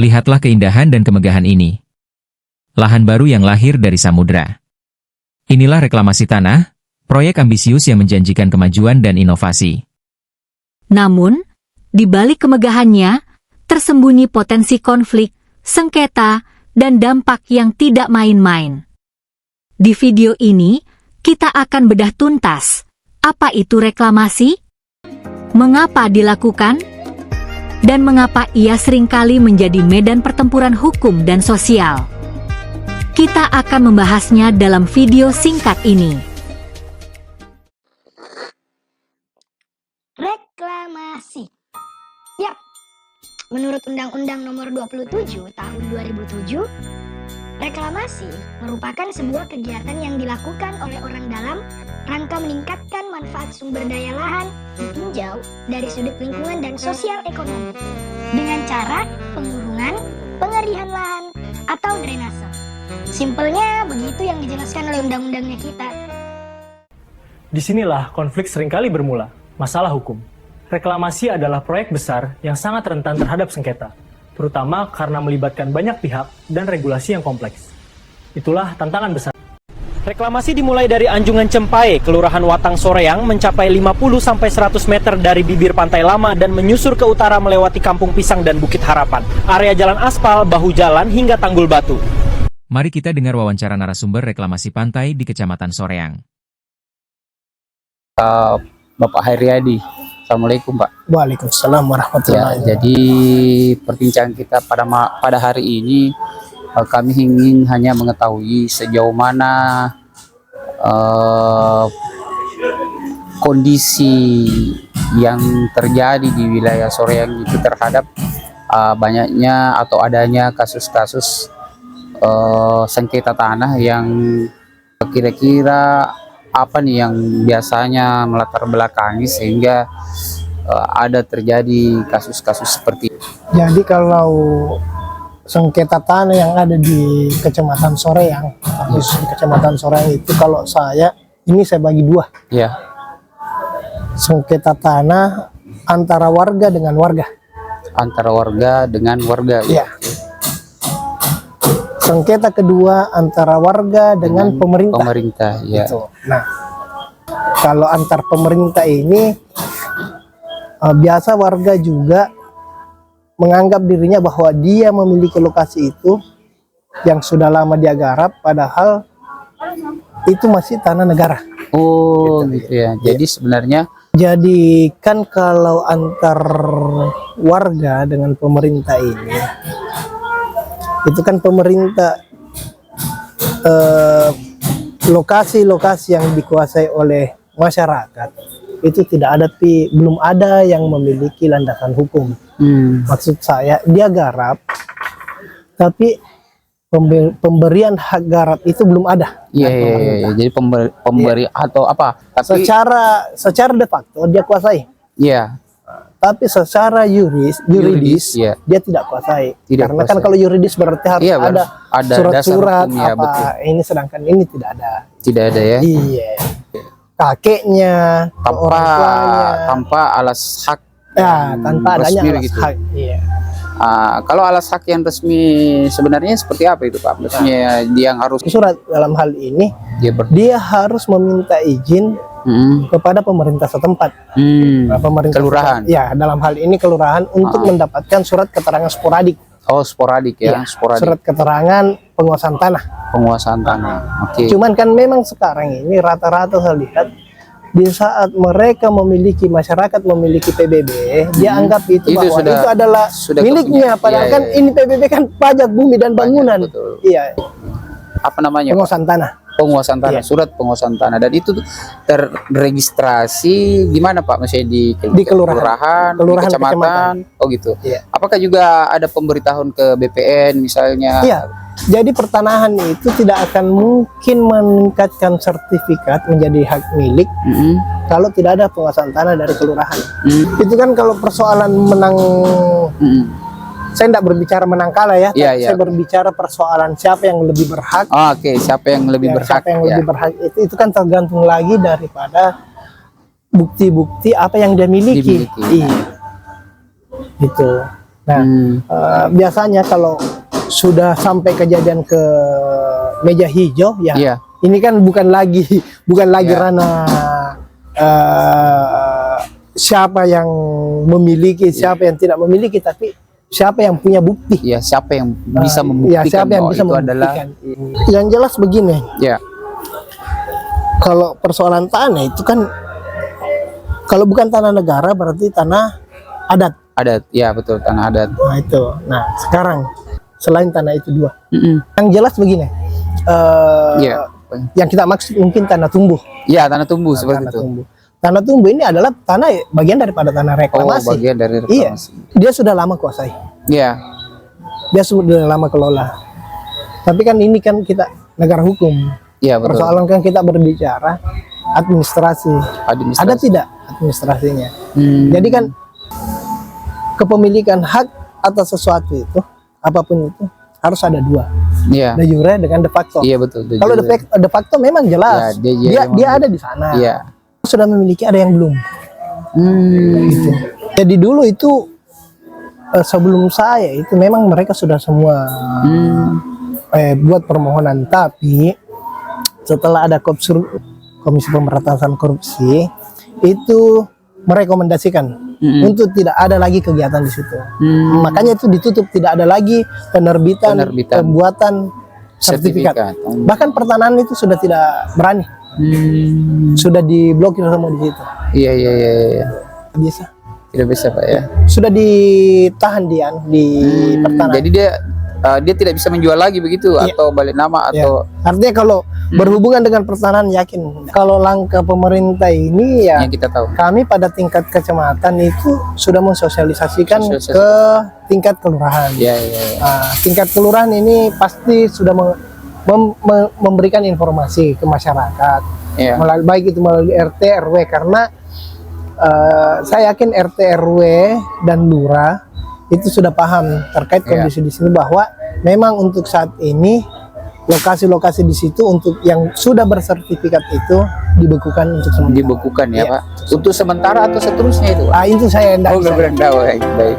Lihatlah keindahan dan kemegahan ini. Lahan baru yang lahir dari samudra. Inilah reklamasi tanah, proyek ambisius yang menjanjikan kemajuan dan inovasi. Namun, di balik kemegahannya, tersembunyi potensi konflik, sengketa, dan dampak yang tidak main-main. Di video ini, kita akan bedah tuntas, apa itu reklamasi? Mengapa dilakukan? Dan mengapa ia seringkali menjadi medan pertempuran hukum dan sosial? Kita akan membahasnya dalam video singkat ini. Reklamasi. Yap, menurut Undang-Undang Nomor 27 Tahun 2007, reklamasi merupakan sebuah kegiatan yang dilakukan oleh orang dalam rangka meningkatkan manfaat sumber daya lahan ditinjau dari sudut lingkungan dan sosial ekonomi dengan cara pengurungan, pengerihan lahan, atau drainase. Simpelnya begitu yang dijelaskan oleh undang-undangnya kita. Disinilah konflik seringkali bermula, masalah hukum. Reklamasi adalah proyek besar yang sangat rentan terhadap sengketa, terutama karena melibatkan banyak pihak dan regulasi yang kompleks. Itulah tantangan besar. Reklamasi dimulai dari Anjungan Cempai, Kelurahan Watang Soreang, mencapai 50-100 meter dari bibir pantai lama dan menyusur ke utara melewati Kampung Pisang dan Bukit Harapan, area jalan aspal, bahu jalan, hingga Tanggul Batu. Mari kita dengar wawancara narasumber reklamasi pantai di Kecamatan Soreang. Bapak Haryadi. Assalamualaikum, Pak. Waalaikumsalam warahmatullahi wabarakatuh. Jadi perbincangan kita pada hari ini, kami ingin hanya mengetahui sejauh mana kondisi yang terjadi di wilayah Soreang itu terhadap banyaknya atau adanya kasus-kasus sengketa tanah yang kira-kira apa nih yang biasanya melatar belakangi sehingga ada terjadi kasus-kasus seperti itu. Jadi kalau sengketa tanah yang ada di Kecamatan Soreang, di Kecamatan Soreang itu kalau saya bagi dua. Ya. Sengketa tanah antara warga dengan warga. Antara warga dengan warga. Iya. Sengketa kedua antara warga dengan pemerintah. Pemerintah, ya. Gitu. Nah, kalau antar pemerintah ini biasa warga juga menganggap dirinya bahwa dia memiliki lokasi itu yang sudah lama dia garap, padahal itu masih tanah negara. Oh, gitu ya. Jadi sebenarnya jadi kan kalau antar warga dengan pemerintah ini, itu kan pemerintah lokasi-lokasi yang dikuasai oleh masyarakat itu belum ada yang memiliki landasan hukum. Maksud saya dia garap, tapi pemberian hak garap itu belum ada. Iya. Jadi pemberi atau apa? Tapi secara de facto dia kuasai. Iya. Tapi secara yuridis ya. dia tidak kuasai. Karena Tidak kan kuasai. kalau yuridis berarti harus Iya, ada surat-surat dasar hukum, ya, apa betul. ini, sedangkan ini tidak ada. Tidak ada ya. Iya. Kakeknya, orang tuanya. Tanpa alas hak. Ya, tanpa adanya resmi alas gitu. hak. Iya. Kalau alas hak yang resmi sebenarnya seperti apa itu, Pak? Maksudnya dia yang harus Surat dalam hal ini dia harus meminta izin kepada pemerintah setempat. Pemerintah kelurahan. Ya, dalam hal ini kelurahan untuk mendapatkan surat keterangan sporadik. Oh, sporadik ya, sporadik. Surat keterangan penguasaan tanah. Penguasaan tanah. Oke. Cuman kan memang sekarang ini rata-rata saya lihat di saat mereka masyarakat memiliki PBB, dia anggap itu bahwa itu adalah miliknya, padahal kan ini PBB kan pajak bumi dan bangunan. Betul. Iya. Apa namanya? Penguasaan tanah. Penguasaan tanah, Iya. surat penguasaan tanah, dan itu terregistrasi di mana, Pak? Maksudnya di kelurahan, di kecamatan. Oh gitu. Iya. Apakah juga ada pemberitahuan ke BPN misalnya? Iya. Jadi pertanahan itu tidak akan mungkin meningkatkan sertifikat menjadi hak milik kalau tidak ada penguasaan tanah dari kelurahan. Itu kan kalau persoalan menang, saya tidak berbicara menang kalah ya, tapi saya berbicara persoalan siapa yang lebih berhak. Oke, siapa yang lebih berhak? Siapa yang lebih berhak itu kan tergantung lagi daripada bukti-bukti apa yang dia miliki. Iya. Gitu. Nah, biasanya kalau sudah sampai kejadian ke meja hijau, ya Iya. ini kan bukan lagi Iya. ranah siapa yang memiliki, siapa yang tidak memiliki, tapi siapa yang punya bukti. Ya, siapa yang bisa Ya, membuktikan siapa yang bahwa bisa itu adalah membuktikan. Yang jelas begini, ya, kalau persoalan tanah itu kan, kalau bukan tanah negara berarti tanah adat. adat. Ya, betul, tanah adat. Nah itu. Nah sekarang selain tanah itu dua, Mm-mm. yang jelas begini, Iya. yang kita maksud mungkin tanah tumbuh. Ya, tanah tumbuh seperti Tanah itu. tumbuh. Tanah tumbuh ini adalah tanah bagian daripada tanah Oh, reklamasi. bagian dari Iya, reklamasi. dia sudah lama kuasai, Iya. dia sudah lama kelola. Tapi kan ini kan kita negara hukum. Iya, betul. Persoalan kan kita berbicara administrasi. Administrasi. Ada tidak administrasinya? Hmm. Jadi kan kepemilikan hak atas sesuatu itu, apapun itu, harus ada dua, Iya. de jure dengan de facto. Iya, betul. Kalau de facto memang jelas, Ya, dia ada di sana, Iya. sudah memiliki, ada yang belum. Gitu. Jadi dulu itu sebelum saya itu memang mereka sudah semua buat permohonan, tapi setelah ada Komisi Pemberantasan Korupsi itu merekomendasikan untuk tidak ada lagi kegiatan di situ. Makanya itu ditutup, tidak ada lagi penerbitan. Pembuatan sertifikat. Bahkan pertanahan itu sudah tidak berani. Sudah diblokir semua di situ. Iya. Bisa. Tidak bisa, Pak, ya. Sudah ditahan di pertanahan. Jadi dia tidak bisa menjual lagi begitu, Iya. atau balik nama, Ya. atau Artinya kalau berhubungan dengan pertanahan, yakin kalau langkah pemerintah ini ya, yang kita tahu. kami pada tingkat kecamatan itu sudah mensosialisasikan ke tingkat kelurahan. Iya. Nah, tingkat kelurahan ini pasti sudah memberikan informasi ke masyarakat, Iya. baik itu melalui RT RW, karena saya yakin RT RW dan lurah itu sudah paham terkait kondisi di sini, bahwa memang untuk saat ini lokasi-lokasi di situ untuk yang sudah bersertifikat itu dibekukan untuk sementara. Dibekukan ya, Iya. Pak. Untuk sementara atau seterusnya itu, Pak? Itu saya tidak Oh, bisa. nggak pernah tahu. Baik.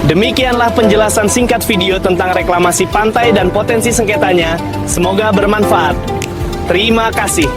Demikianlah penjelasan singkat video tentang reklamasi pantai dan potensi sengketanya. Semoga bermanfaat. Terima kasih.